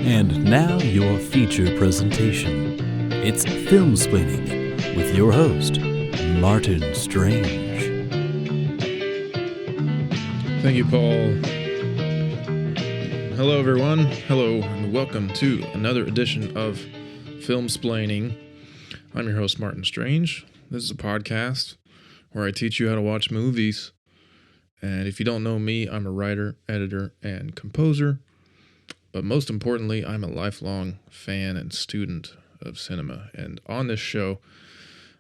And now your feature presentation. It's Filmsplaining with your host, Martin Strange. Thank you, Paul. Hello, everyone. Hello, and welcome to another edition of Filmsplaining. I'm your host, Martin Strange. This is a podcast where I teach you how to watch movies. And if you don't know me, I'm a writer, editor, and composer. But most importantly, I'm a lifelong fan and student of cinema. And on this show,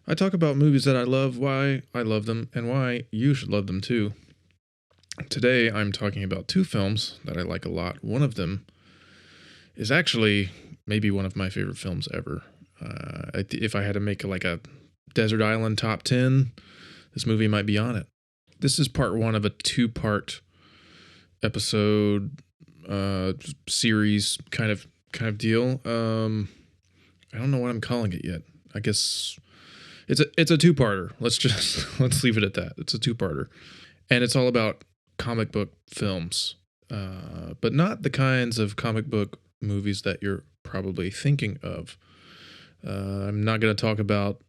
I talk about movies that I love, why I love them, and why you should love them too. Today, I'm talking about two films that I like a lot. One of them is actually maybe one of my favorite films ever. If I had to make a Desert Island top 10, this movie might be on it. This is part one of a two-part episode series kind of deal. I don't know what I'm calling it yet. I guess it's a two-parter. Let's leave it at that. It's a two-parter, and it's all about comic book films, but not the kinds of comic book movies that you're probably thinking of. I'm not going to talk about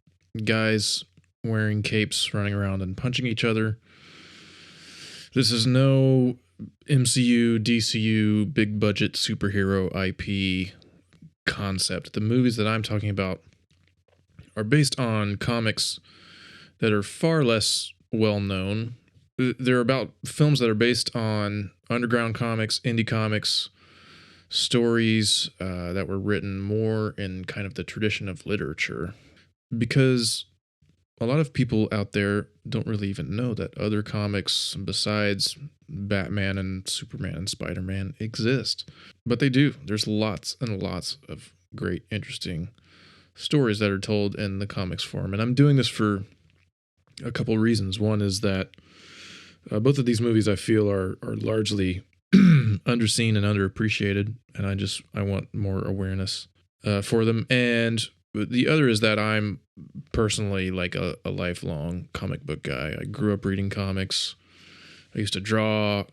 guys wearing capes running around and punching each other. This is no MCU, DCU, big budget superhero IP concept. The movies that I'm talking about are based on comics that are far less well known. They're about films that are based on underground comics, indie comics, stories that were written more in kind of the tradition of literature. Because a lot of people out there don't really even know that other comics besides Batman and Superman and Spider-Man exist. But they do. There's lots and lots of great, interesting stories that are told in the comics form. And I'm doing this for a couple reasons. One is that both of these movies I feel are largely underseen and underappreciated, and I want more awareness for them. And the other is that I'm personally like a lifelong comic book guy. I grew up reading comics. I used to draw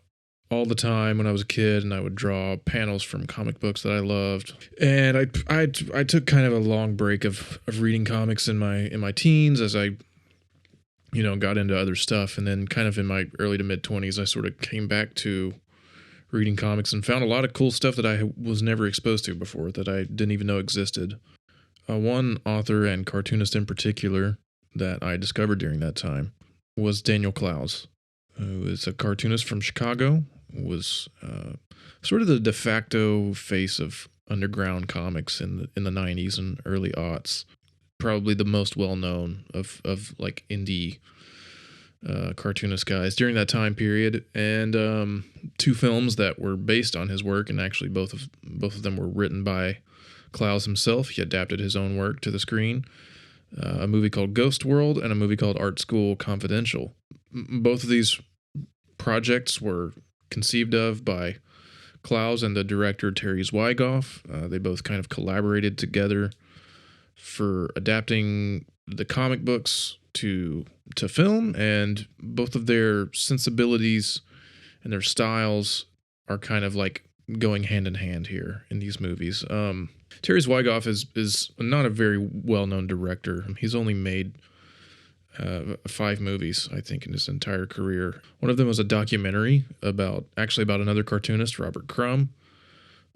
all the time when I was a kid, and I would draw panels from comic books that I loved. And I took kind of a long break of reading comics in my teens as I got into other stuff. And then kind of in my early to mid 20s, I sort of came back to reading comics and found a lot of cool stuff that I was never exposed to before, that I didn't even know existed. One author and cartoonist in particular that I discovered during that time was Daniel Clowes, who is a cartoonist from Chicago, was sort of the de facto face of underground comics in the 90s and early aughts. Probably the most well-known of like indie cartoonist guys during that time period. And two films that were based on his work, and actually both of them were written by Clowes himself. He adapted his own work to the screen. A movie called Ghost World and a movie called Art School Confidential. Both of these projects were conceived of by Clowes and the director Terry Zwigoff. They both kind of collaborated together for adapting the comic books to film, and both of their sensibilities and their styles are kind of like going hand in hand here in these movies. Terry Zwigoff is not a very well-known director. He's only made 5 movies, I think, in his entire career. One of them was a documentary about another cartoonist, Robert Crumb.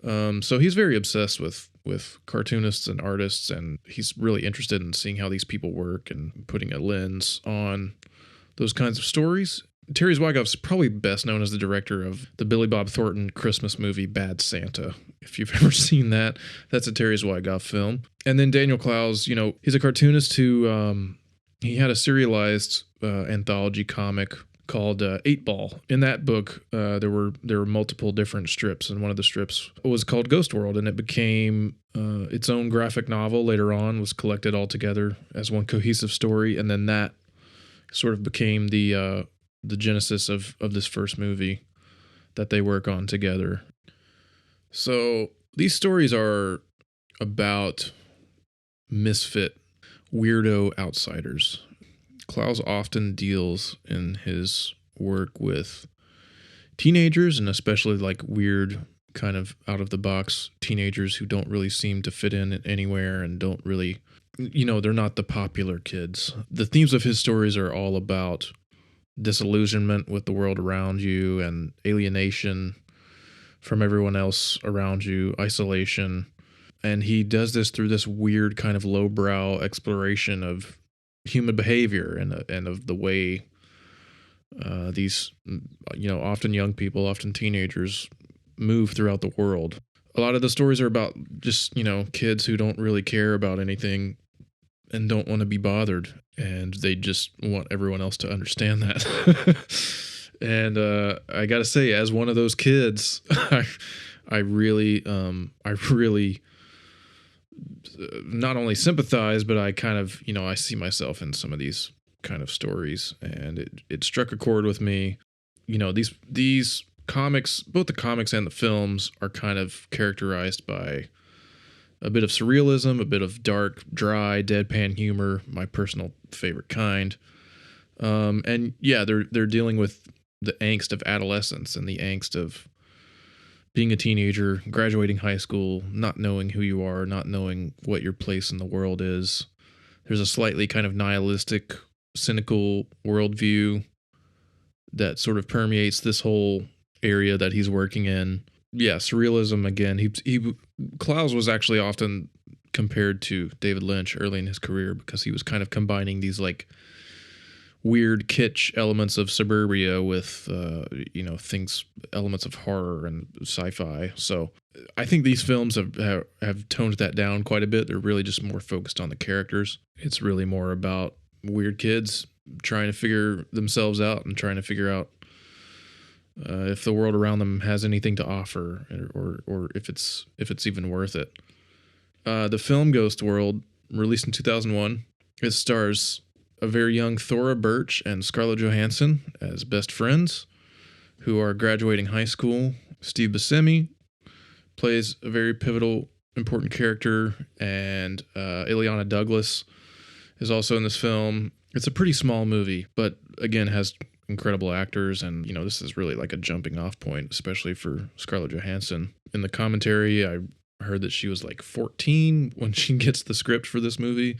So he's very obsessed with cartoonists and artists, and he's really interested in seeing how these people work and putting a lens on those kinds of stories. Terry Zwigoff's probably best known as the director of the Billy Bob Thornton Christmas movie Bad Santa. If you've ever seen that, that's a Terry Zwigoff film. And then Daniel Clowes, he's a cartoonist who he had a serialized anthology comic called 8 Ball. In that book, there were multiple different strips, and one of the strips was called Ghost World, and it became its own graphic novel later on, was collected all together as one cohesive story, and then that sort of became the genesis of this first movie that they work on together. So these stories are about misfit, weirdo outsiders. Clowes often deals in his work with teenagers, and especially like weird kind of out of the box teenagers who don't really seem to fit in anywhere and don't really, they're not the popular kids. The themes of his stories are all about disillusionment with the world around you and alienation from everyone else around you, isolation. And he does this through this weird kind of lowbrow exploration of human behavior and of the way these, often young people, often teenagers, move throughout the world. A lot of the stories are about just, kids who don't really care about anything and don't want to be bothered, and they just want everyone else to understand that. And I gotta say, as one of those kids, I really not only sympathize, but I kind of, I see myself in some of these kind of stories, and it struck a chord with me. These comics, both the comics and the films, are kind of characterized by a bit of surrealism, a bit of dark, dry, deadpan humor, my personal favorite kind. And yeah, they're dealing with the angst of adolescence and the angst of being a teenager, graduating high school, not knowing who you are, not knowing what your place in the world is. There's a slightly kind of nihilistic, cynical worldview that sort of permeates this whole area that he's working in. Yeah, surrealism again. Clowes was actually often compared to David Lynch early in his career because he was kind of combining these like weird kitsch elements of suburbia with elements of horror and sci-fi. So I think these films have toned that down quite a bit. They're really just more focused on the characters. It's really more about weird kids trying to figure themselves out and trying to figure out if the world around them has anything to offer, or if it's even worth it. The film Ghost World, released in 2001, it stars a very young Thora Birch and Scarlett Johansson as best friends who are graduating high school. Steve Buscemi plays a very pivotal, important character, and Ileana Douglas is also in this film. It's a pretty small movie, but again has incredible actors, and this is really like a jumping off point, especially for Scarlett Johansson. In the commentary, I heard that she was like 14 when she gets the script for this movie.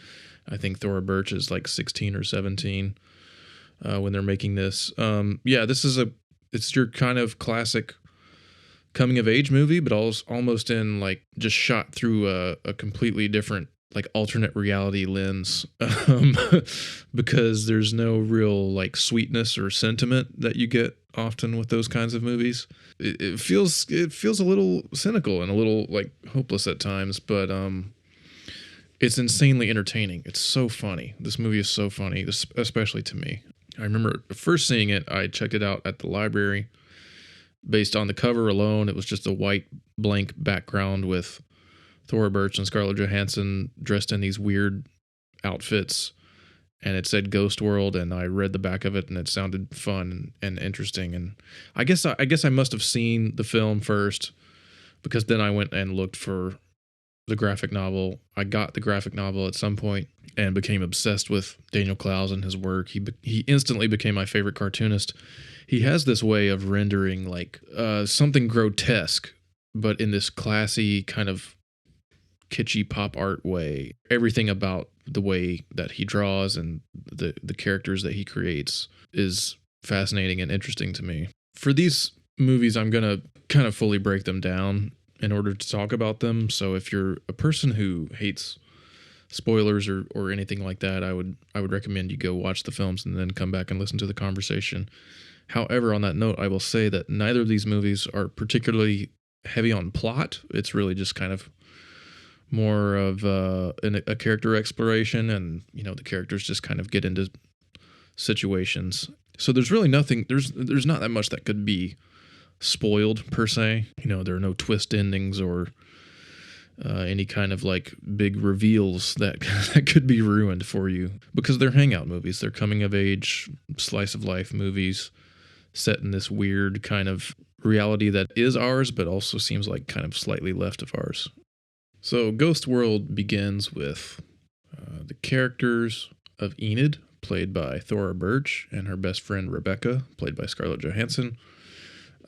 I think Thora Birch is like 16 or 17 when they're making this. It's your kind of classic coming of age movie, but almost in like just shot through a completely different like alternate reality lens, because there's no real like sweetness or sentiment that you get often with those kinds of movies. It feels a little cynical and a little like hopeless at times, but it's insanely entertaining. It's so funny. This movie is so funny, especially to me. I remember first seeing it, I checked it out at the library. Based on the cover alone, it was just a white blank background with Thora Birch and Scarlett Johansson dressed in these weird outfits, and it said Ghost World, and I read the back of it, and it sounded fun and interesting. And I guess I must have seen the film first, because then I went and looked for the graphic novel. I got the graphic novel at some point and became obsessed with Daniel Clowes and his work. He instantly became my favorite cartoonist. He has this way of rendering like something grotesque, but in this classy kind of kitschy pop art way. Everything about the way that he draws and the characters that he creates is fascinating and interesting to me. For these movies, I'm going to kind of fully break them down in order to talk about them. So if you're a person who hates spoilers or anything like that, I would recommend you go watch the films and then come back and listen to the conversation. However, on that note, I will say that neither of these movies are particularly heavy on plot. It's really just kind of more of a character exploration, and the characters just kind of get into situations. So there's really nothing. There's not that much that could be spoiled per se. There are no twist endings or any kind of like big reveals that could be ruined for you, because they're hangout movies. They're coming of age, slice of life movies set in this weird kind of reality that is ours, but also seems like kind of slightly left of ours. So Ghost World begins with the characters of Enid, played by Thora Birch, and her best friend Rebecca, played by Scarlett Johansson,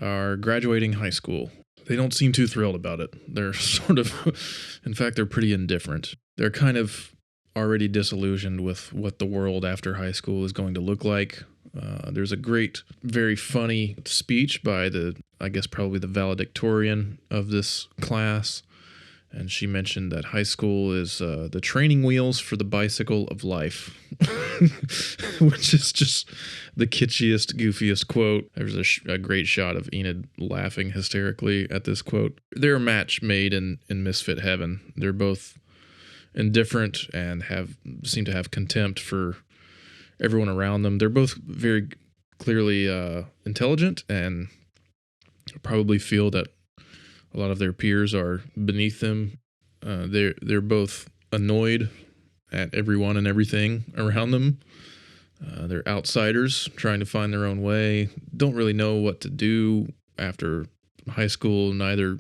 are graduating high school. they don't seem too thrilled about it. They're sort of, in fact, they're pretty indifferent. They're kind of already disillusioned with what the world after high school is going to look like. There's a great, very funny speech by I guess probably the valedictorian of this class. And she mentioned that high school is the training wheels for the bicycle of life, which is just the kitschiest, goofiest quote. There's a great shot of Enid laughing hysterically at this quote. They're a match made in misfit heaven. They're both indifferent and seem to have contempt for everyone around them. They're both very clearly intelligent and probably feel that a lot of their peers are beneath them. They're both annoyed at everyone and everything around them. They're outsiders trying to find their own way. Don't really know what to do after high school. Neither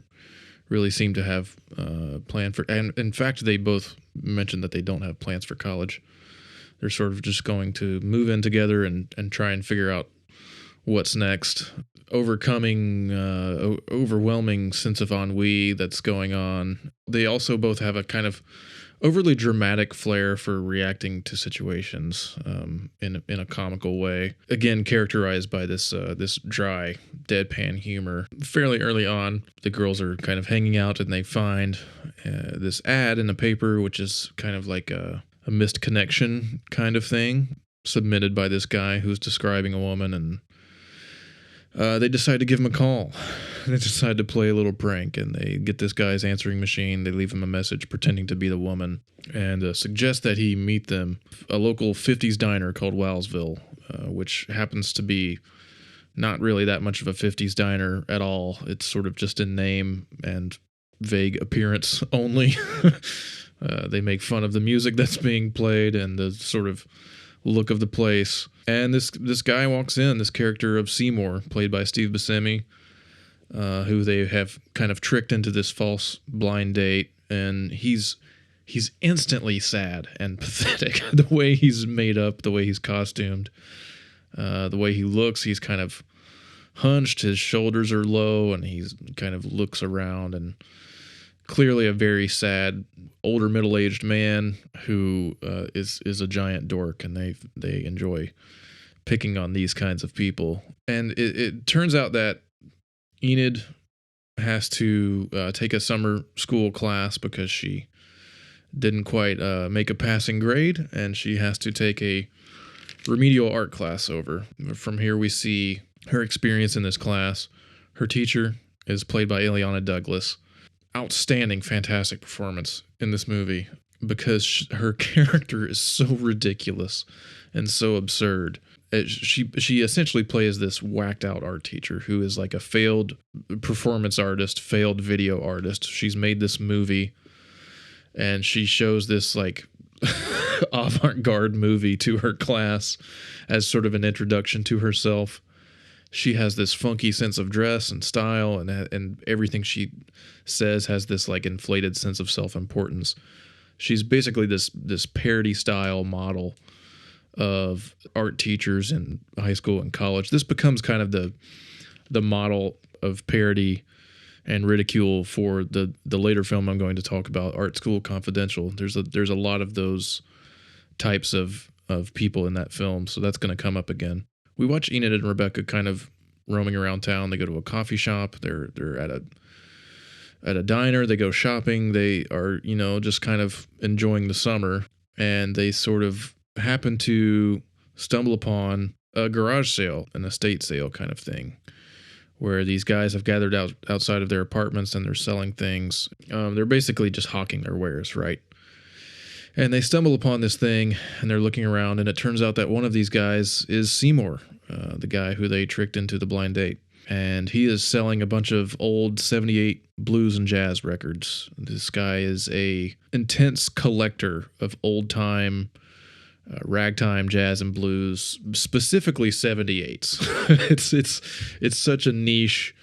really seem to have a plan for. And in fact, they both mentioned that they don't have plans for college. They're sort of just going to move in together and try and figure out what's next. Overcoming overwhelming sense of ennui that's going on. They also both have a kind of overly dramatic flair for reacting to situations in a comical way. Again, characterized by this dry, deadpan humor. Fairly early on, the girls are kind of hanging out and they find this ad in the paper, which is kind of like a missed connection kind of thing, submitted by this guy who's describing a woman, and they decide to give him a call. They decide to play a little prank, and they get this guy's answering machine. They leave him a message pretending to be the woman and suggest that he meet them a local 50s diner called Wowsville, which happens to be not really that much of a 50s diner at all. It's sort of just in name and vague appearance only. They make fun of the music that's being played and the sort of look of the place. And this guy walks in, this character of Seymour, played by Steve Buscemi, who they have kind of tricked into this false blind date, and he's instantly sad and pathetic. The way he's made up, the way he's costumed, the way he looks, he's kind of hunched, his shoulders are low, and he's kind of looks around, and clearly a very sad, older middle-aged man who is a giant dork, and they enjoy picking on these kinds of people. And it turns out that Enid has to take a summer school class because she didn't quite make a passing grade, and she has to take a remedial art class over. From here we see her experience in this class. Her teacher is played by Ileana Douglas. Outstanding, fantastic performance in this movie because her character is so ridiculous and so absurd. She essentially plays this whacked out art teacher who is like a failed performance artist, failed video artist. She's made this movie and she shows this like avant-garde movie to her class as sort of an introduction to herself. She has this funky sense of dress and style, and everything she says has this like inflated sense of self-importance. She's basically this parody style model of art teachers in high school and college. This becomes kind of the model of parody and ridicule for the later film I'm going to talk about, Art School Confidential. There's a lot of those types of people in that film, so that's going to come up again. We watch Enid and Rebecca kind of roaming around town. They go to a coffee shop. They're at a diner. They go shopping. They are, just kind of enjoying the summer. And they sort of happen to stumble upon a garage sale, an estate sale kind of thing, where these guys have gathered outside of their apartments and they're selling things. They're basically just hawking their wares, right? And they stumble upon this thing, and they're looking around, and it turns out that one of these guys is Seymour, the guy who they tricked into the blind date. And he is selling a bunch of old 78 blues and jazz records. This guy is a intense collector of old-time, ragtime jazz and blues, specifically 78s. It's such a niche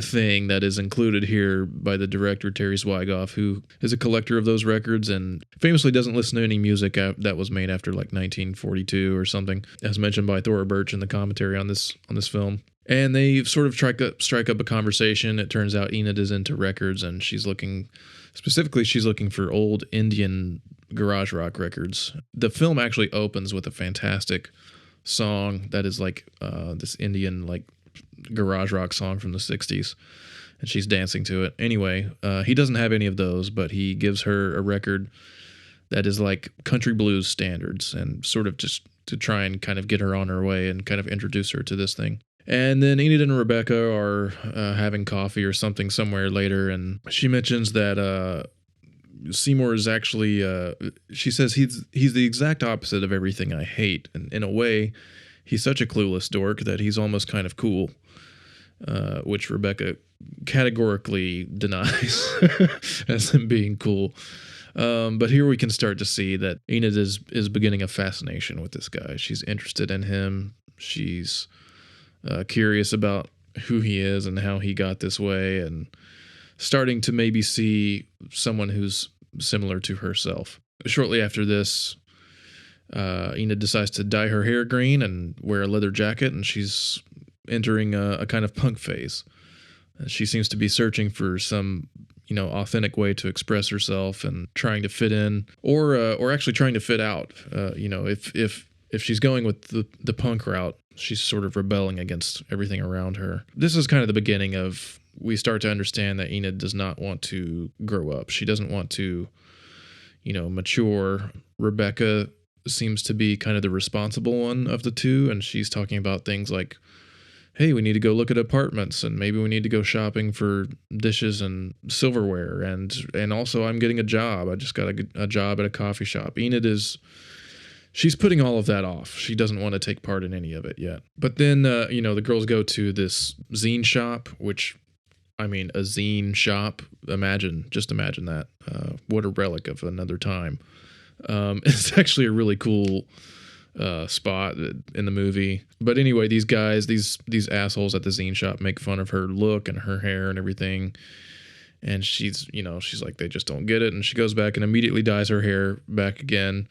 thing that is included here by the director Terry Zwigoff, who is a collector of those records and famously doesn't listen to any music that was made after like 1942 or something, as mentioned by Thora Birch in the commentary on this film. And they sort of strike up a conversation. It turns out Enid is into records, and she's looking for old Indian garage rock records. The film actually opens with a fantastic song that is like this Indian like garage rock song from the 60s, and she's dancing to it. Anyway, he doesn't have any of those, but he gives her a record that is like country blues standards, and sort of just to try and kind of get her on her way and kind of introduce her to this thing. And then Enid and Rebecca are having coffee or something somewhere later, and she mentions that Seymour is actually, she says he's the exact opposite of everything I hate. And in a way, he's such a clueless dork that he's almost kind of cool, which Rebecca categorically denies as him being cool. But here we can start to see that Enid is beginning a fascination with this guy. She's interested in him. She's curious about who he is and how he got this way, and starting to maybe see someone who's similar to herself. Shortly after this, Enid decides to dye her hair green and wear a leather jacket, and she's entering a kind of punk phase. She seems to be searching for some, authentic way to express herself and trying to fit in, or actually trying to fit out. If she's going with the punk route, she's sort of rebelling against everything around her. This is kind of the beginning of, we start to understand that Enid does not want to grow up. She doesn't want to, mature. Rebecca seems to be kind of the responsible one of the two, and she's talking about things like, hey, we need to go look at apartments, and maybe we need to go shopping for dishes and silverware, and also I'm getting a job. I just got a job at a coffee shop. She's putting all of that off. She doesn't want to take part in any of it yet. But then, the girls go to this zine shop, which, a zine shop, just imagine that. What a relic of another time. It's actually a really cool spot in the movie. But anyway, these guys, these assholes at the zine shop make fun of her look and her hair and everything. And she's like, they just don't get it. And she goes back and immediately dyes her hair back again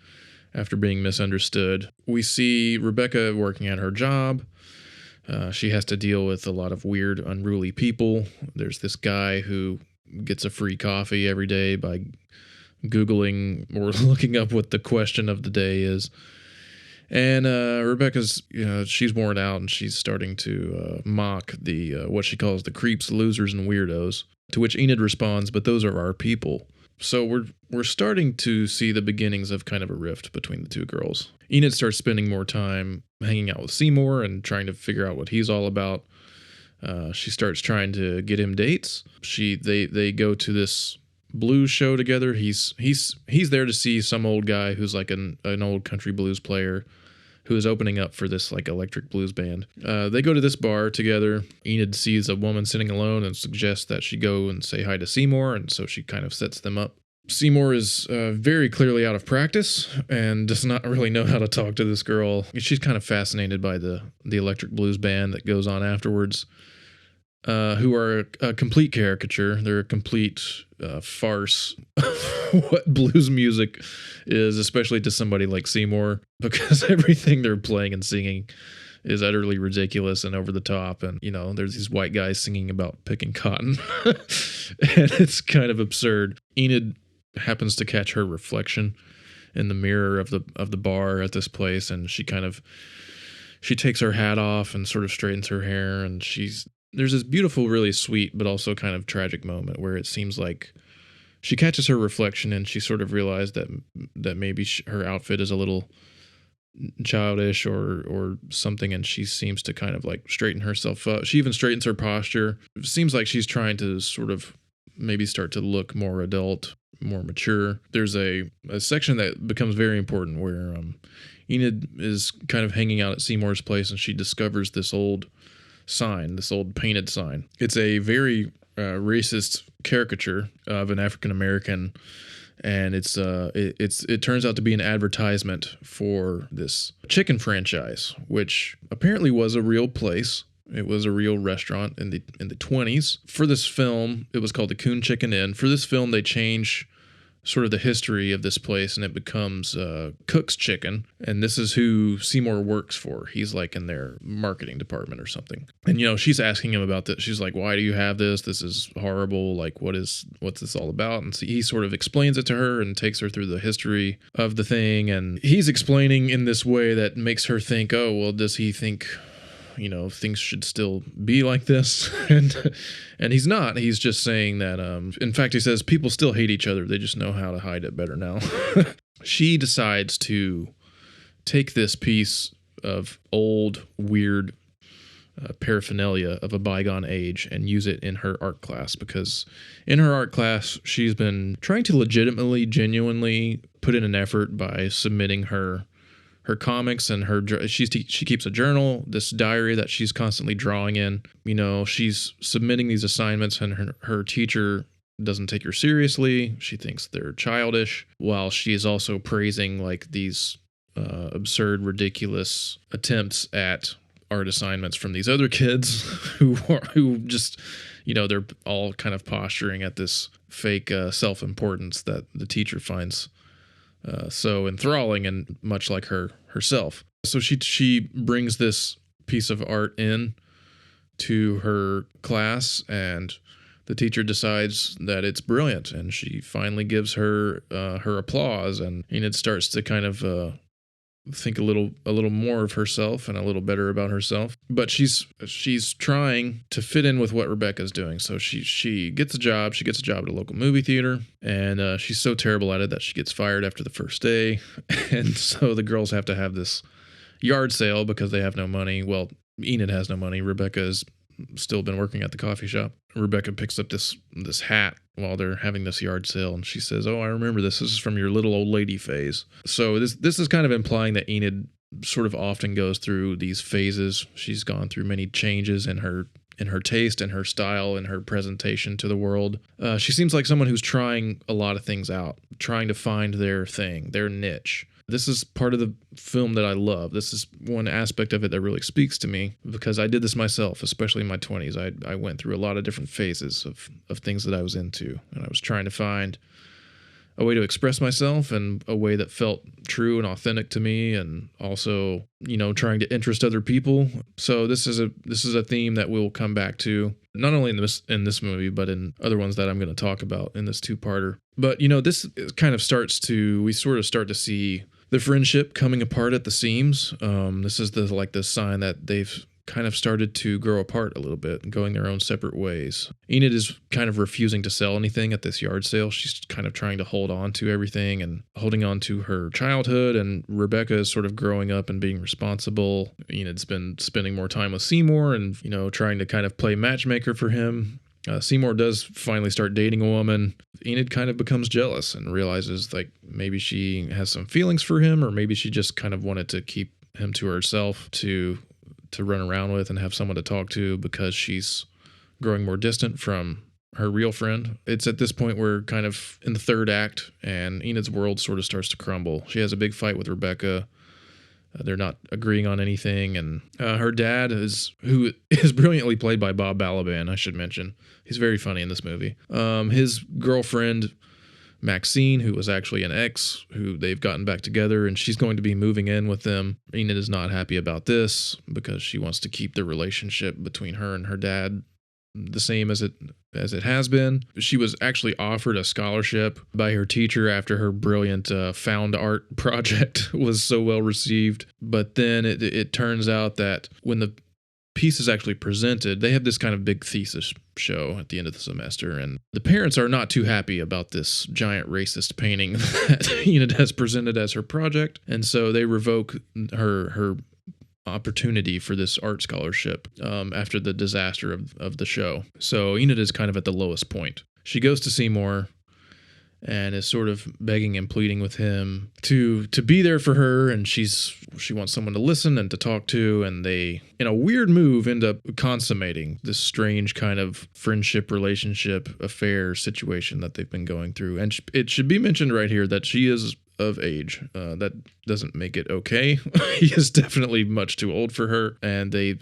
after being misunderstood. We see Rebecca working at her job. She has to deal with a lot of weird, unruly people. There's this guy who gets a free coffee every day by Googling or looking up what the question of the day is. And Rebecca's, she's worn out, and she's starting to mock the what she calls the creeps, losers, and weirdos, to which Enid responds, but those are our people. So we're starting to see the beginnings of kind of a rift between the two girls. Enid starts spending more time hanging out with Seymour and trying to figure out what he's all about. She starts trying to get him dates. They go to this blues show together. He's there to see some old guy who's like an old country blues player who is opening up for this like electric blues band. They go to this bar together. Enid sees a woman sitting alone and suggests that she go and say hi to Seymour, and so she kind of sets them up. Seymour is very clearly out of practice and does not really know how to talk to this girl. She's kind of fascinated by the electric blues band that goes on afterwards, who are a complete caricature. They're a complete farce what blues music is, especially to somebody like Seymour, because everything they're playing and singing is utterly ridiculous and over the top. And, there's these white guys singing about picking cotton, and it's kind of absurd. Enid happens to catch her reflection in the mirror of the bar at this place, and she takes her hat off and sort of straightens her hair, and there's this beautiful, really sweet, but also kind of tragic moment where it seems like she catches her reflection and she sort of realized that maybe her outfit is a little childish or something, and she seems to kind of like straighten herself up. She even straightens her posture. It seems like she's trying to sort of maybe start to look more adult, more mature. There's a section that becomes very important where Enid is kind of hanging out at Seymour's place, and she discovers this old painted sign. It's a very racist caricature of an African American, and it turns out to be an advertisement for this chicken franchise, which apparently was a real place. It was a real restaurant in the 20s. For this film, it was called the Coon Chicken Inn. For this film, they change sort of the history of this place, and it becomes Cook's Chicken. And this is who Seymour works for. He's like in their marketing department or something. And she's asking him about this. She's like, "Why do you have this? This is horrible. Like, what's this all about?" And so he sort of explains it to her and takes her through the history of the thing. And he's explaining in this way that makes her think, "Oh, well, does he think things should still be like this?" and he's not. He's just saying that, in fact, he says people still hate each other. They just know how to hide it better now. She decides to take this piece of old, weird paraphernalia of a bygone age and use it in her art class, because in her art class, she's been trying to legitimately, genuinely put in an effort by submitting her comics and she keeps a journal, this diary that she's constantly drawing in. She's submitting these assignments, and her teacher doesn't take her seriously. She thinks they're childish, while she is also praising like these absurd, ridiculous attempts at art assignments from these other kids who just, they're all kind of posturing at this fake self-importance that the teacher finds so enthralling, and much like herself. So she brings this piece of art in to her class, and the teacher decides that it's brilliant, and she finally gives her her applause, and Enid starts to kind of think a little more of herself and a little better about herself. But she's trying to fit in with what Rebecca's doing. So she gets a job. She gets a job at a local movie theater, and she's so terrible at it that she gets fired after the first day. And so the girls have to have this yard sale because they have no money. Well, Enid has no money. Rebecca's still been working at the coffee shop. Rebecca picks up this hat while they're having this yard sale, and she says, "Oh, I remember this. This is from your little old lady phase." So this is kind of implying that Enid sort of often goes through these phases. She's gone through many changes in her taste and her style and her presentation to the world. She seems like someone who's trying a lot of things out, trying to find their thing, their niche. This is part of the film that I love. This is one aspect of it that really speaks to me, because I did this myself, especially in my 20s. I went through a lot of different phases of things that I was into, and I was trying to find a way to express myself and a way that felt true and authentic to me, and also, trying to interest other people. So this is a theme that we'll come back to, not only in this movie, but in other ones that I'm going to talk about in this two-parter. But, this kind of we sort of start to see the friendship coming apart at the seams. This is the sign that they've kind of started to grow apart a little bit and going their own separate ways. Enid is kind of refusing to sell anything at this yard sale. She's kind of trying to hold on to everything and holding on to her childhood, and Rebecca is sort of growing up and being responsible. Enid's been spending more time with Seymour and, trying to kind of play matchmaker for him. Seymour does finally start dating a woman. Enid kind of becomes jealous and realizes like maybe she has some feelings for him, or maybe she just kind of wanted to keep him to herself to run around with and have someone to talk to, because she's growing more distant from her real friend. It's at this point where kind of in the third act, and Enid's world sort of starts to crumble. She has a big fight with Rebecca. They're not agreeing on anything, and her dad who is brilliantly played by Bob Balaban, I should mention. He's very funny in this movie. His girlfriend, Maxine, who was actually an ex, who they've gotten back together, and she's going to be moving in with them. Enid is not happy about this because she wants to keep the relationship between her and her dad the same as it has been. She was actually offered a scholarship by her teacher after her brilliant found art project was so well received. But then it turns out that when the piece is actually presented, they have this kind of big thesis show at the end of the semester, and the parents are not too happy about this giant racist painting that Enid has presented as her project, and so they revoke her opportunity for this art scholarship after the disaster of the show. So Enid is kind of at the lowest point. She goes to Seymour and is sort of begging and pleading with him to be there for her, and she wants someone to listen and to talk to, and they, in a weird move, end up consummating this strange kind of friendship, relationship, affair situation that they've been going through. And it should be mentioned right here that she is of age. That doesn't make it okay. He is definitely much too old for her, and they,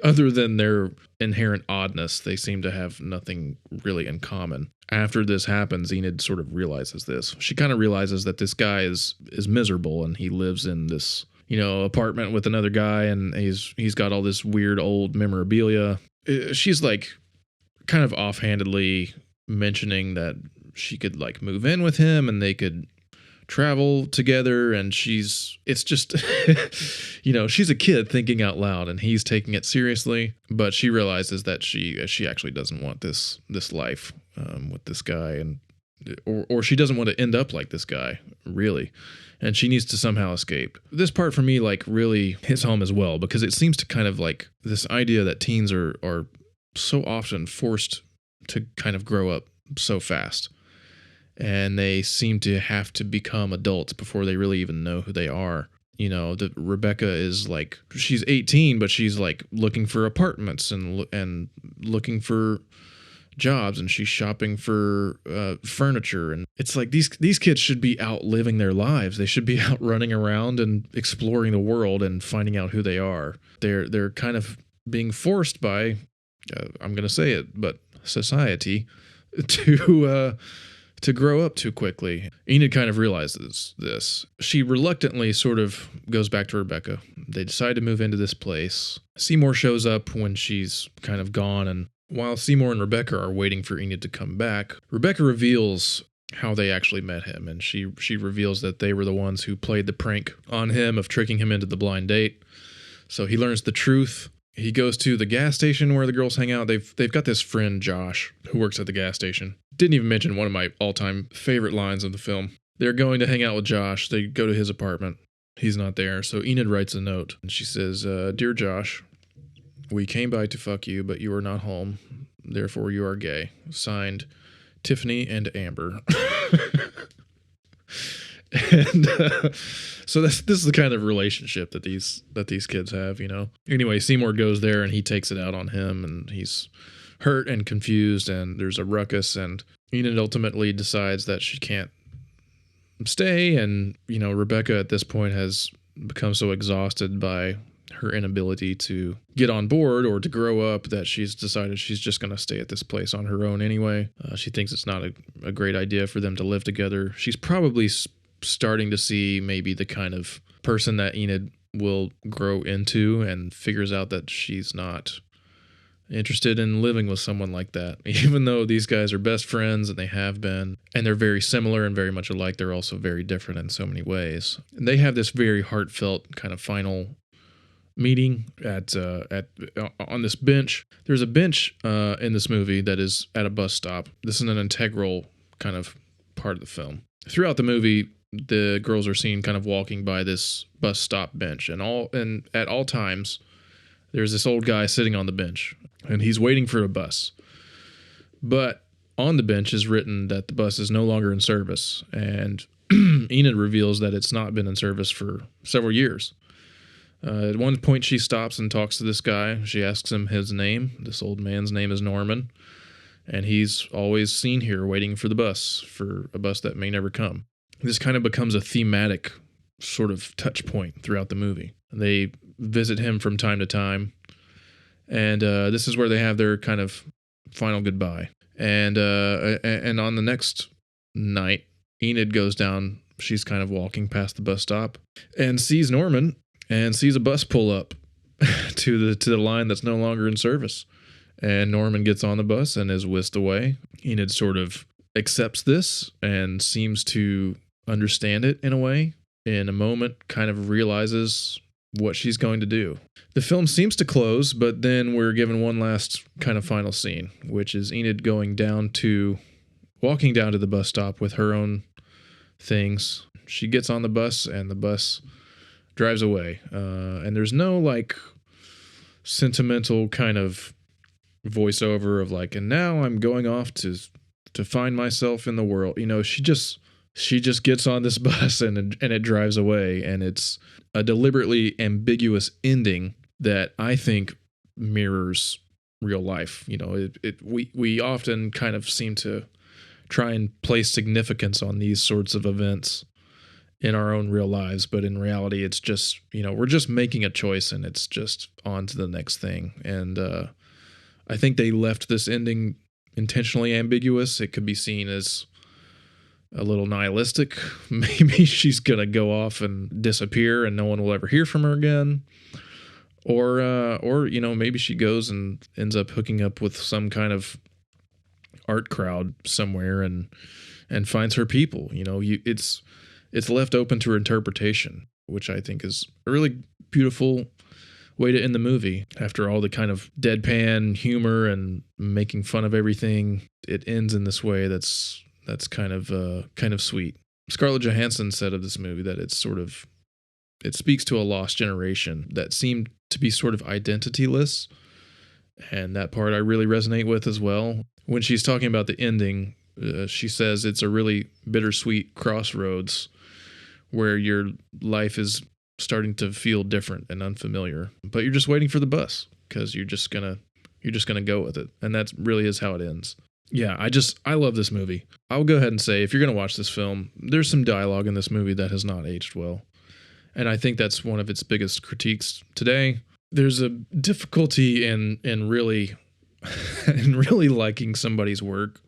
other than their inherent oddness, they seem to have nothing really in common. After this happens, Enid sort of realizes this. She kind of realizes that this guy is miserable, and he lives in this, apartment with another guy, and he's got all this weird old memorabilia. She's like kind of offhandedly mentioning that she could like move in with him and they could travel together, and it's just she's a kid thinking out loud, and he's taking it seriously, but she realizes that she actually doesn't want this life with this guy, and or she doesn't want to end up like this guy, really, and she needs to somehow escape. This part for me like really hits home as well, because it seems to kind of like this idea that teens are so often forced to kind of grow up so fast, and they seem to have to become adults before they really even know who they are. That Rebecca is like, she's 18, but she's like looking for apartments and looking for jobs, and she's shopping for furniture, and it's like these kids should be out living their lives. They should be out running around and exploring the world and finding out who they are. They're kind of being forced by I'm gonna say it, but society to grow up too quickly. Enid kind of realizes this. She reluctantly sort of goes back to Rebecca. They decide to move into this place. Seymour shows up when she's kind of gone, and while Seymour and Rebecca are waiting for Enid to come back, Rebecca reveals how they actually met him, and she reveals that they were the ones who played the prank on him of tricking him into the blind date. So he learns the truth. He goes to the gas station where the girls hang out. They've got this friend, Josh, who works at the gas station. Didn't even mention one of my all-time favorite lines of the film. They're going to hang out with Josh. They go to his apartment. He's not there. So Enid writes a note, and she says, "Dear Josh, we came by to fuck you, but you are not home. Therefore, you are gay. Signed, Tiffany and Amber." And so this is the kind of relationship that these kids have, Anyway, Seymour goes there and he takes it out on him, and he's hurt and confused, and there's a ruckus, and Enid ultimately decides that she can't stay, and Rebecca at this point has become so exhausted by her inability to get on board or to grow up that she's decided she's just going to stay at this place on her own anyway. She thinks it's not a great idea for them to live together. She's probably starting to see maybe the kind of person that Enid will grow into, and figures out that she's not interested in living with someone like that. Even though these guys are best friends, and they have been, and they're very similar and very much alike, they're also very different in so many ways. And they have this very heartfelt kind of final meeting at on this bench. There's a bench in this movie that is at a bus stop. This is an integral kind of part of the film. Throughout the movie, the girls are seen kind of walking by this bus stop bench, and at all times there's this old guy sitting on the bench, and he's waiting for a bus. But on the bench is written that the bus is no longer in service, and Enid reveals that it's not been in service for several years. At one point, she stops and talks to this guy. She asks him his name. This old man's name is Norman, and he's always seen here waiting for a bus that may never come. This kind of becomes a thematic sort of touch point throughout the movie. They visit him from time to time, and this is where they have their kind of final goodbye. And on the next night, Enid goes down. She's kind of walking past the bus stop and sees Norman, and sees a bus pull up to the line that's no longer in service. And Norman gets on the bus and is whisked away. Enid sort of accepts this and seems to understand it in a way. In a moment, kind of realizes what she's going to do. The film seems to close, but then we're given one last kind of final scene, which is Enid walking down to the bus stop with her own things. She gets on the bus, and the bus drives away. And there's no like sentimental kind of voiceover of like, and now I'm going off to find myself in the world. She just gets on this bus and it drives away, and it's a deliberately ambiguous ending that I think mirrors real life. We often kind of seem to try and place significance on these sorts of events in our own real lives, but in reality, it's just, we're just making a choice and it's just on to the next thing. And I think they left this ending intentionally ambiguous. It could be seen as a little nihilistic. Maybe she's going to go off and disappear and no one will ever hear from her again. Or maybe she goes and ends up hooking up with some kind of art crowd somewhere and finds her people. It's left open to her interpretation, which I think is a really beautiful way to end the movie. After all the kind of deadpan humor and making fun of everything, it ends in this way that's kind of sweet. Scarlett Johansson said of this movie that it speaks to a lost generation that seemed to be sort of identityless, and that part I really resonate with as well. When she's talking about the ending, she says it's a really bittersweet crossroads where your life is starting to feel different and unfamiliar, but you're just waiting for the bus because you're just gonna go with it, and that really is how it ends. Yeah, I love this movie. I'll go ahead and say, if you're gonna watch this film, there's some dialogue in this movie that has not aged well, and I think that's one of its biggest critiques today. There's a difficulty in really liking somebody's work,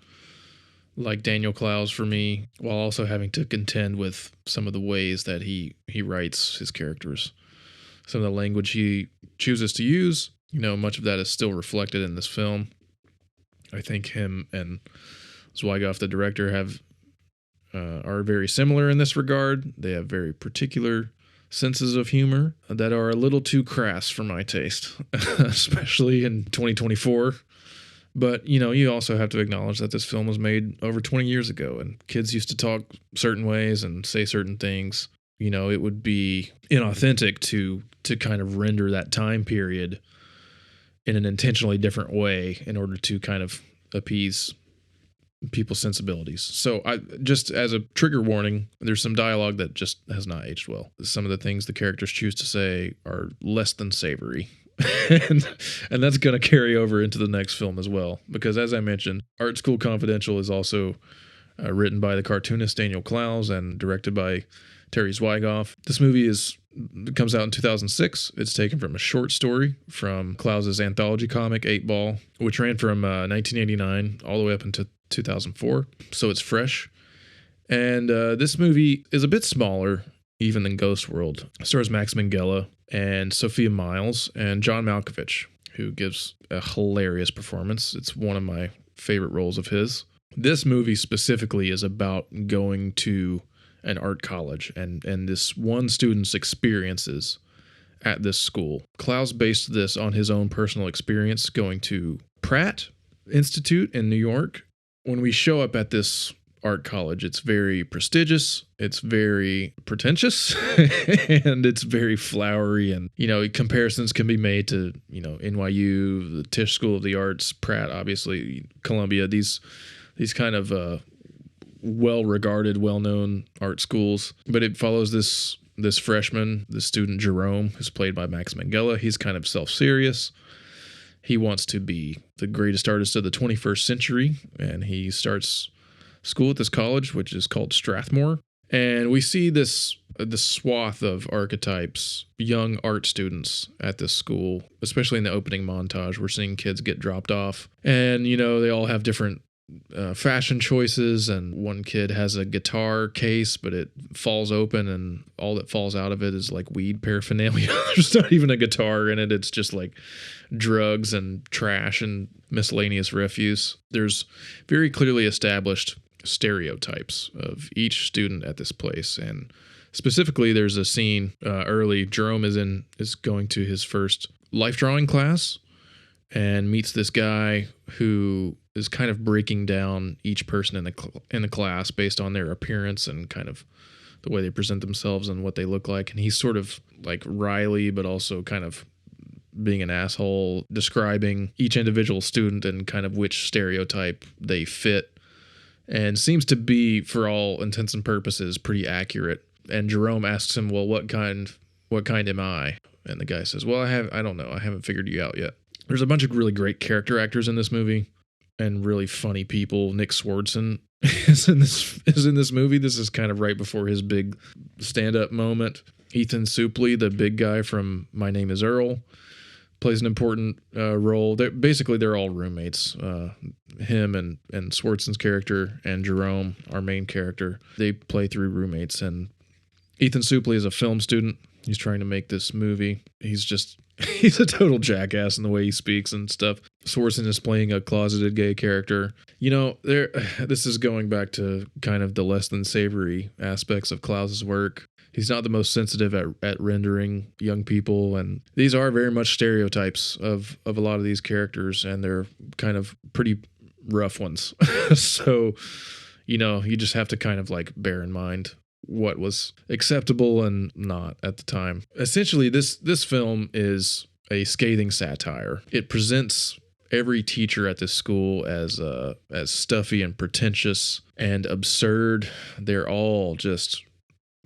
like Daniel Clowes for me, while also having to contend with some of the ways that he writes his characters. Some of the language he chooses to use, much of that is still reflected in this film. I think him and Zwigoff, the director, are very similar in this regard. They have very particular senses of humor that are a little too crass for my taste, especially in 2024. But, you also have to acknowledge that this film was made over 20 years ago, and kids used to talk certain ways and say certain things. It would be inauthentic to kind of render that time period in an intentionally different way in order to kind of appease people's sensibilities. So just as a trigger warning, there's some dialogue that just has not aged well. Some of the things the characters choose to say are less than savory. and that's going to carry over into the next film as well, because as I mentioned, Art School Confidential is also written by the cartoonist Daniel Clowes and directed by Terry Zwigoff. This movie comes out in 2006. It's taken from a short story from Clowes' anthology comic 8 Ball, which ran from 1989 all the way up into 2004, so it's fresh. And this movie is a bit smaller even than Ghost World. It stars Max Minghella and Sophia Myles and John Malkovich, who gives a hilarious performance. It's one of my favorite roles of his. This movie specifically is about going to an art college and this one student's experiences at this school. Clowes based this on his own personal experience going to Pratt Institute in New York. When we show up at this art college, it's very prestigious, it's very pretentious, and it's very flowery, and comparisons can be made to NYU, the Tisch School of the Arts, Pratt, obviously, Columbia, these kind of well-regarded, well-known art schools. But it follows this freshman, this student Jerome, who's played by Max Minghella. He's kind of self-serious. He wants to be the greatest artist of the 21st century, and he starts school at this college, which is called Strathmore. And we see this swath of archetypes, young art students at this school, especially in the opening montage. We're seeing kids get dropped off, and they all have different fashion choices, and one kid has a guitar case, but it falls open and all that falls out of it is like weed paraphernalia. There's not even a guitar in it. It's just like drugs and trash and miscellaneous refuse. There's very clearly established stereotypes of each student at this place, and specifically there's a scene early. Jerome is going to his first life drawing class and meets this guy who is kind of breaking down each person in the class based on their appearance and kind of the way they present themselves and what they look like. And he's sort of like Riley, but also kind of being an asshole, describing each individual student and kind of which stereotype they fit, and seems to be, for all intents and purposes, pretty accurate. And Jerome asks him, well, what kind am I? And the guy says, well, I don't know. I haven't figured you out yet. There's a bunch of really great character actors in this movie. and really funny people. Nick Swardson is in this movie. This is kind of right before his big stand-up moment. Ethan Suplee, the big guy from My Name is Earl, plays an important role. They're all roommates. Him and Swardson's character and Jerome, our main character, they play through roommates. And Ethan Suplee is a film student. He's trying to make this movie. He's a total jackass in the way he speaks and stuff. Swardson is playing a closeted gay character. This is going back to kind of the less than savory aspects of Klaus's work. He's not the most sensitive at rendering young people, and these are very much stereotypes of a lot of these characters, and they're kind of pretty rough ones. So, you just have to kind of like bear in mind what was acceptable and not at the time. Essentially, this film is a scathing satire. It presents every teacher at this school as stuffy and pretentious and absurd. They're all just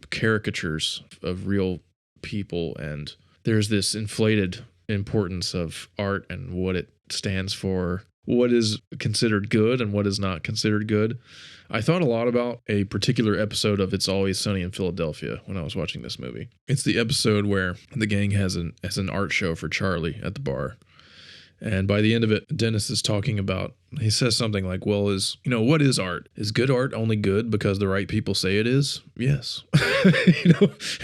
caricatures of real people, and there's this inflated importance of art and what it stands for, what is considered good and what is not considered good. I thought a lot about a particular episode of It's Always Sunny in Philadelphia when I was watching this movie. It's the episode where the gang has an art show for Charlie at the bar. And by the end of it, Dennis is talking about, he says something like, well, what is art? Is good art only good because the right people say it is? Yes.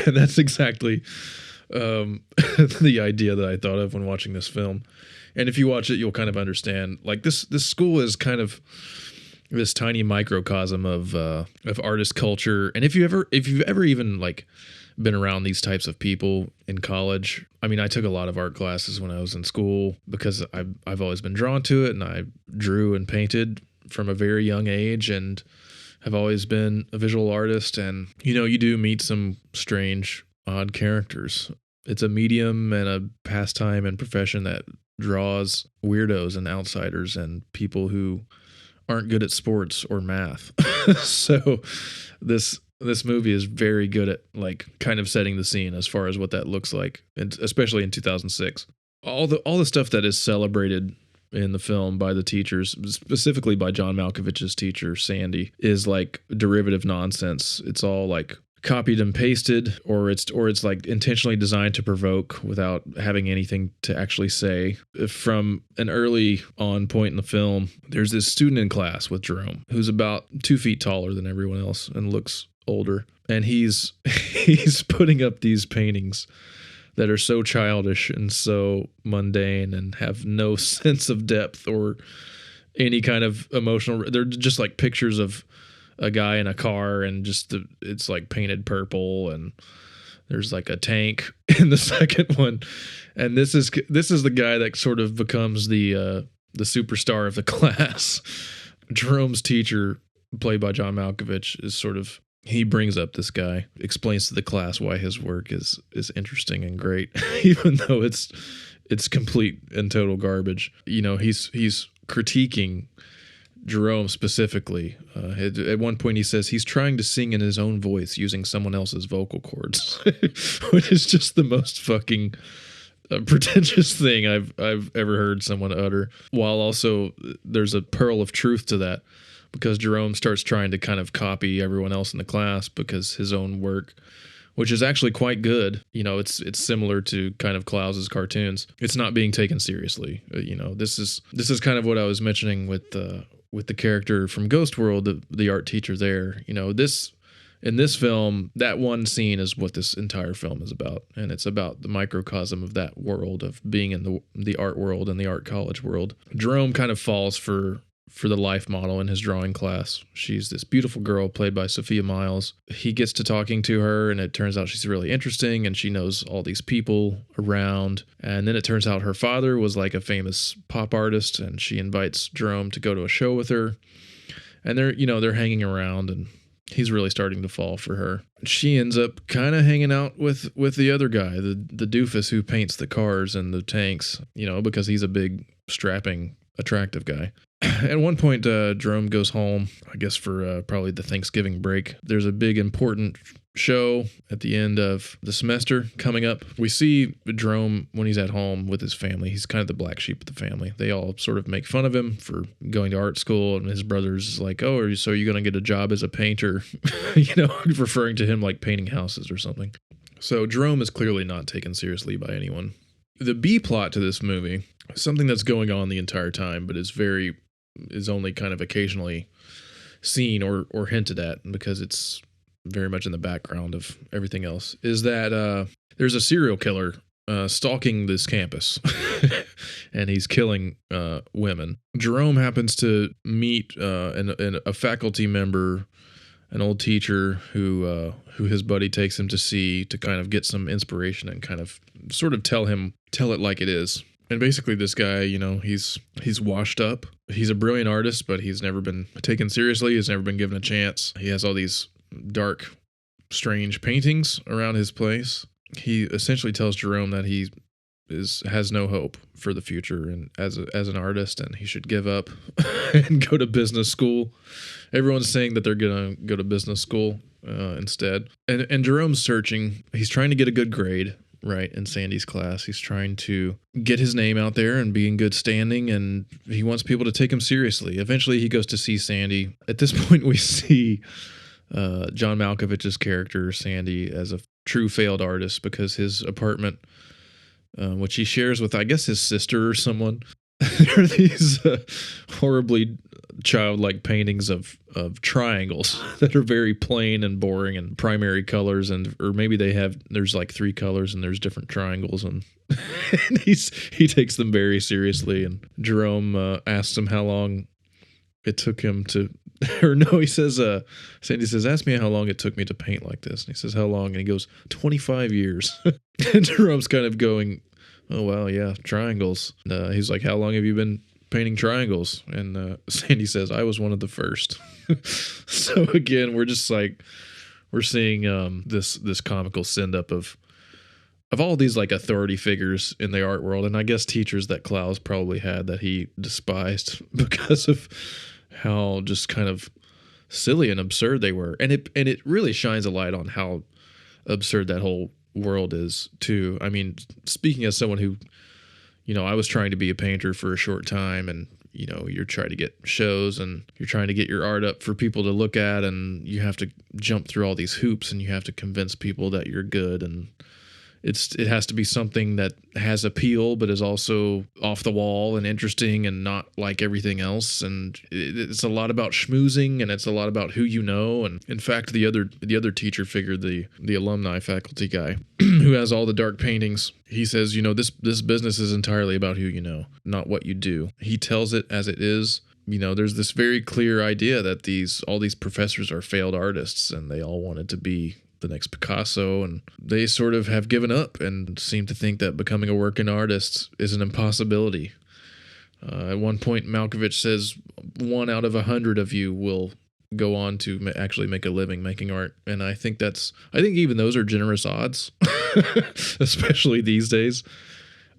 And that's exactly the idea that I thought of when watching this film. And if you watch it, you'll kind of understand, like this school is kind of this tiny microcosm of artist culture. And if you've ever even like been around these types of people in college. I mean, I took a lot of art classes when I was in school because I've always been drawn to it, and I drew and painted from a very young age and have always been a visual artist. And, you do meet some strange, odd characters. It's a medium and a pastime and profession that draws weirdos and outsiders and people who aren't good at sports or math. So this movie is very good at like kind of setting the scene as far as what that looks like, and especially in 2006. All the stuff that is celebrated in the film by the teachers, specifically by John Malkovich's teacher Sandy, is like derivative nonsense. It's all like copied and pasted, or it's like intentionally designed to provoke without having anything to actually say. From an early on point in the film, there's this student in class with Jerome who's about 2 feet taller than everyone else and looks older, and he's putting up these paintings that are so childish and so mundane and have no sense of depth or any kind of emotional. They're just like pictures of a guy in a car, and it's like painted purple, and there's like a tank in the second one, and this is the guy that sort of becomes the superstar of the class. Jerome's teacher, played by John Malkovich, is sort of, he brings up this guy, explains to the class why his work is interesting and great, even though it's complete and total garbage. He's critiquing Jerome specifically. At one point he says he's trying to sing in his own voice using someone else's vocal cords, which is just the most fucking pretentious thing I've ever heard someone utter. While also there's a pearl of truth to that, because Jerome starts trying to kind of copy everyone else in the class because his own work, which is actually quite good, it's similar to kind of Klaus's cartoons. It's not being taken seriously. This is kind of what I was mentioning with the character from Ghost World, the art teacher there. In this film, that one scene is what this entire film is about, and it's about the microcosm of that world, of being in the art world and the art college world. Jerome kind of falls for the life model in his drawing class. She's this beautiful girl played by Sophia Myles. He gets to talking to her, and it turns out she's really interesting, and she knows all these people around. And then it turns out her father was like a famous pop artist, and she invites Jerome to go to a show with her. And they're hanging around, and he's really starting to fall for her. She ends up kind of hanging out with the other guy, the doofus who paints the cars and the tanks, because he's a big, strapping, attractive guy. At one point, Jerome goes home, I guess for probably the Thanksgiving break. There's a big important show at the end of the semester coming up. We see Jerome when he's at home with his family. He's kind of the black sheep of the family. They all sort of make fun of him for going to art school, and his brother's like, "Oh, so are you going to get a job as a painter?" Referring to him like painting houses or something. So Jerome is clearly not taken seriously by anyone. The B plot to this movie, something that's going on the entire time, but is only kind of occasionally seen or hinted at because it's very much in the background of everything else, is that there's a serial killer stalking this campus and he's killing women. Jerome happens to meet a faculty member, an old teacher who his buddy takes him to see to kind of get some inspiration and kind of sort of tell it like it is. And basically this guy, he's washed up. He's a brilliant artist, but he's never been taken seriously. He's never been given a chance. He has all these dark, strange paintings around his place. He essentially tells Jerome that he has no hope for the future and as an artist, and he should give up and go to business school. Everyone's saying that they're gonna go to business school instead. And Jerome's searching. He's trying to get a good grade, right, in Sandy's class. He's trying to get his name out there and be in good standing, and he wants people to take him seriously. Eventually, he goes to see Sandy. At this point, we see John Malkovich's character, Sandy, as a true failed artist because his apartment, which he shares with, I guess, his sister or someone, there are these horribly childlike paintings of triangles that are very plain and boring and primary colors, or maybe there's like 3 colors and there's different triangles, and he takes them very seriously. And Jerome asks him how long it took him to, or no, he says, Sandy says, "Ask me how long it took me to paint like this." And he says, "How long?" And he goes, 25 years. And Jerome's kind of going, "Oh, wow, yeah, triangles." And he's like, "How long have you been painting triangles?" And Sandy says, "I was one of the first." So again, we're just like, we're seeing this comical send-up of all these like authority figures in the art world, and I guess teachers that Klaus probably had that he despised because of how just kind of silly and absurd they were. And it really shines a light on how absurd that whole world is too. I mean, speaking as someone who, I was trying to be a painter for a short time, and you're trying to get shows and you're trying to get your art up for people to look at, and you have to jump through all these hoops and you have to convince people that you're good, and it has to be something that has appeal but is also off the wall and interesting and not like everything else. And it's a lot about schmoozing, and it's a lot about who you know. And in fact, the other teacher figure, the alumni faculty guy who has all the dark paintings, he says, this business is entirely about who you know, not what you do. He tells it as it is. There's this very clear idea that all these professors are failed artists, and they all wanted to be the next Picasso, and they sort of have given up and seem to think that becoming a working artist is an impossibility. At one point, Malkovich says 1 out of 100 of you will go on to actually make a living making art, and I think even those are generous odds, especially these days.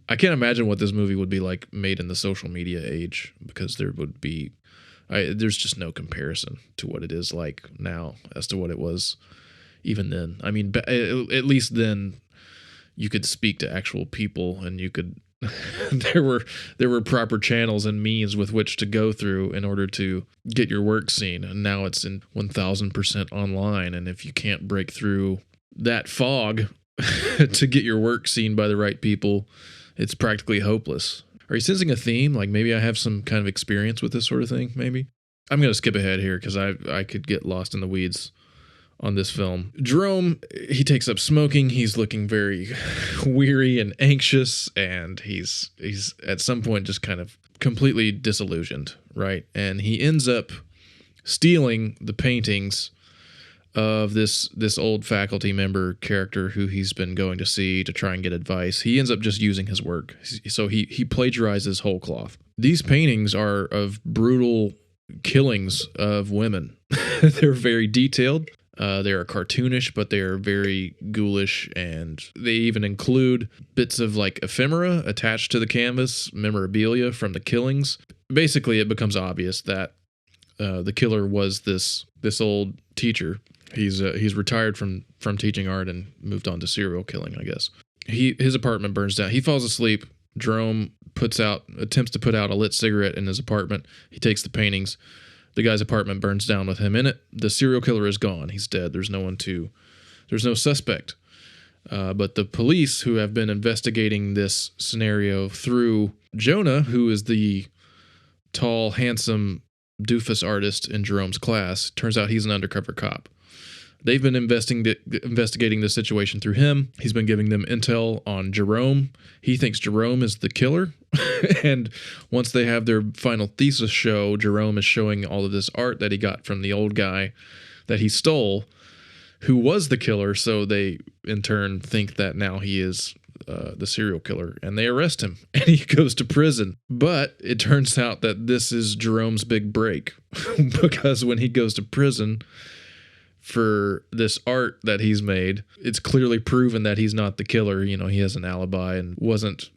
I can't imagine what this movie would be like made in the social media age, because there's just no comparison to what it is like now as to what it was even then. I mean, at least then you could speak to actual people, and you could there were proper channels and means with which to go through in order to get your work seen. And now it's in 1000% online, and if you can't break through that fog to get your work seen by the right people, it's practically hopeless. Are you sensing a theme? Like maybe I have some kind of experience with this sort of thing, maybe? I'm going to skip ahead here because I could get lost in the weeds on this film. Jerome, he takes up smoking. He's looking very weary and anxious, and he's at some point just kind of completely disillusioned, right? And he ends up stealing the paintings of this old faculty member character who he's been going to see to try and get advice. He ends up just using his work. So he plagiarizes whole cloth. These paintings are of brutal killings of women. They're very detailed. They are cartoonish, but they are very ghoulish, and they even include bits of like ephemera attached to the canvas, memorabilia from the killings. basically it becomes obvious that the killer was this old teacher. He's retired from teaching art and moved on to serial killing, I guess. His apartment burns down. He falls asleep. Jerome attempts to put out a lit cigarette in his apartment. He takes the paintings. The guy's apartment burns down with him in it. The serial killer is gone. He's dead. There's no suspect. But the police, who have been investigating this scenario through Jonah, who is the tall, handsome doofus artist in Jerome's class, turns out he's an undercover cop. They've been investigating the situation through him. He's been giving them intel on Jerome. He thinks Jerome is the killer. And once they have their final thesis show, Jerome is showing all of this art that he got from the old guy that he stole, who was the killer. So they, in turn, think that now he is the serial killer, and they arrest him, and he goes to prison. But it turns out that this is Jerome's big break, because when he goes to prison for this art that he's made, it's clearly proven that he's not the killer. You know, he has an alibi and wasn't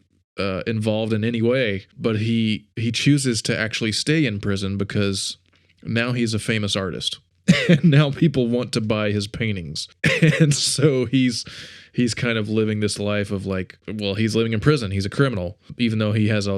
involved in any way, but he chooses to actually stay in prison because now he's a famous artist. And now people want to buy his paintings. And so he's kind of living this life of like, well, he's living in prison. He's a criminal, even though he has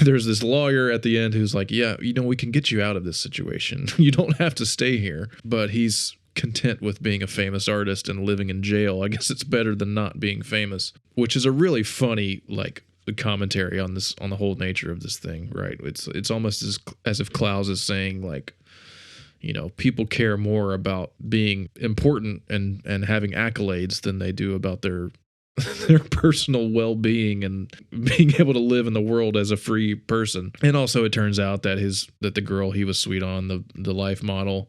there's this lawyer at the end who's like, yeah, we can get you out of this situation. You don't have to stay here. But he's content with being a famous artist and living in jail. I guess it's better than not being famous, which is a really funny, like, commentary on the whole nature of this thing, right? It's almost as if Klaus is saying, like, you know, people care more about being important and having accolades than they do about their personal well-being and being able to live in the world as a free person. And also it turns out that the girl he was sweet on, the life model,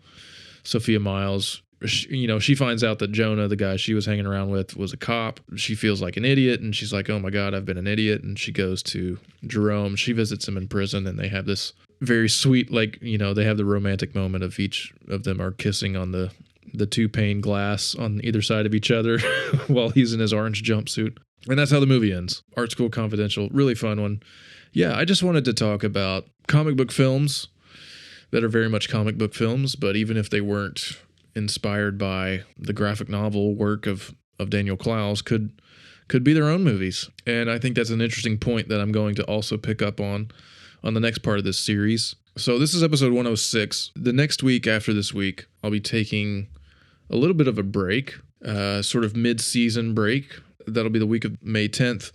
Sophia Miles, she finds out that Jonah, the guy she was hanging around with, was a cop. She feels like an idiot, and she's like, oh my God, I've been an idiot. And she goes to Jerome. She visits him in prison, and they have this very sweet, like, they have the romantic moment of each of them are kissing on the two pane glass on either side of each other while he's in his orange jumpsuit. And that's how the movie ends. Art School Confidential, really fun one. Yeah, I just wanted to talk about comic book films that are very much comic book films, but even if they weren't inspired by the graphic novel work of Daniel Clowes, could be their own movies. And I think that's an interesting point that I'm going to also pick up on the next part of this series. So this is episode 106. The next week after this week, I'll be taking a little bit of a break, sort of mid-season break. That'll be the week of May 10th.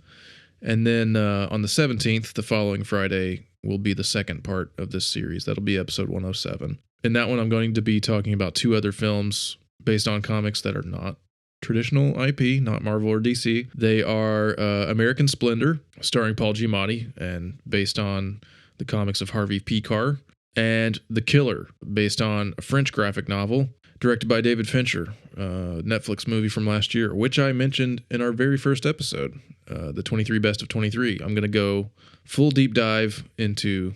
And then on the 17th, the following Friday, will be the second part of this series. That'll be episode 107. In that one, I'm going to be talking about two other films based on comics that are not traditional IP, not Marvel or DC. They are American Splendor, starring Paul Giamatti, and based on the comics of Harvey Pekar, and The Killer, based on a French graphic novel directed by David Fincher, Netflix movie from last year, which I mentioned in our very first episode, the 23 Best of 23. I'm going to go full deep dive into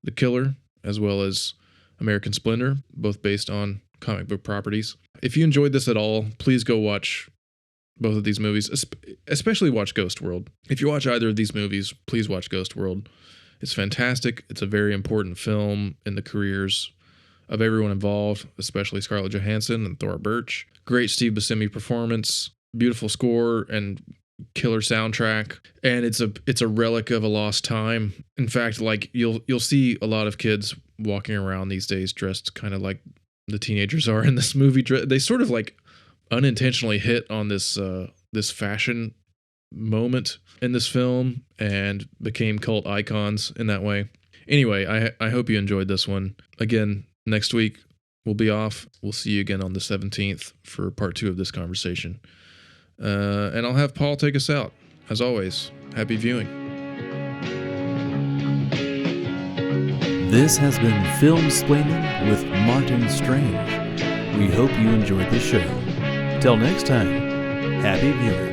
The Killer as well as American Splendor, both based on comic book properties. If you enjoyed this at all, please go watch both of these movies, especially watch Ghost World. If you watch either of these movies, please watch Ghost World. It's fantastic. It's a very important film in the careers of everyone involved, especially Scarlett Johansson and Thora Birch. Great Steve Buscemi performance, beautiful score, and killer soundtrack. And it's a relic of a lost time. In fact, like you'll see a lot of kids walking around these days dressed kind of like the teenagers are in this movie. They sort of like unintentionally hit on this fashion moment in this film and became cult icons in that way. Anyway, I hope you enjoyed this one. Again, next week we'll be off. We'll see you again on the 17th for part 2 of this conversation. And I'll have Paul take us out. As always, happy viewing. This has been Filmsplaining with Martin Strange. We hope you enjoyed the show. Till next time, happy viewing.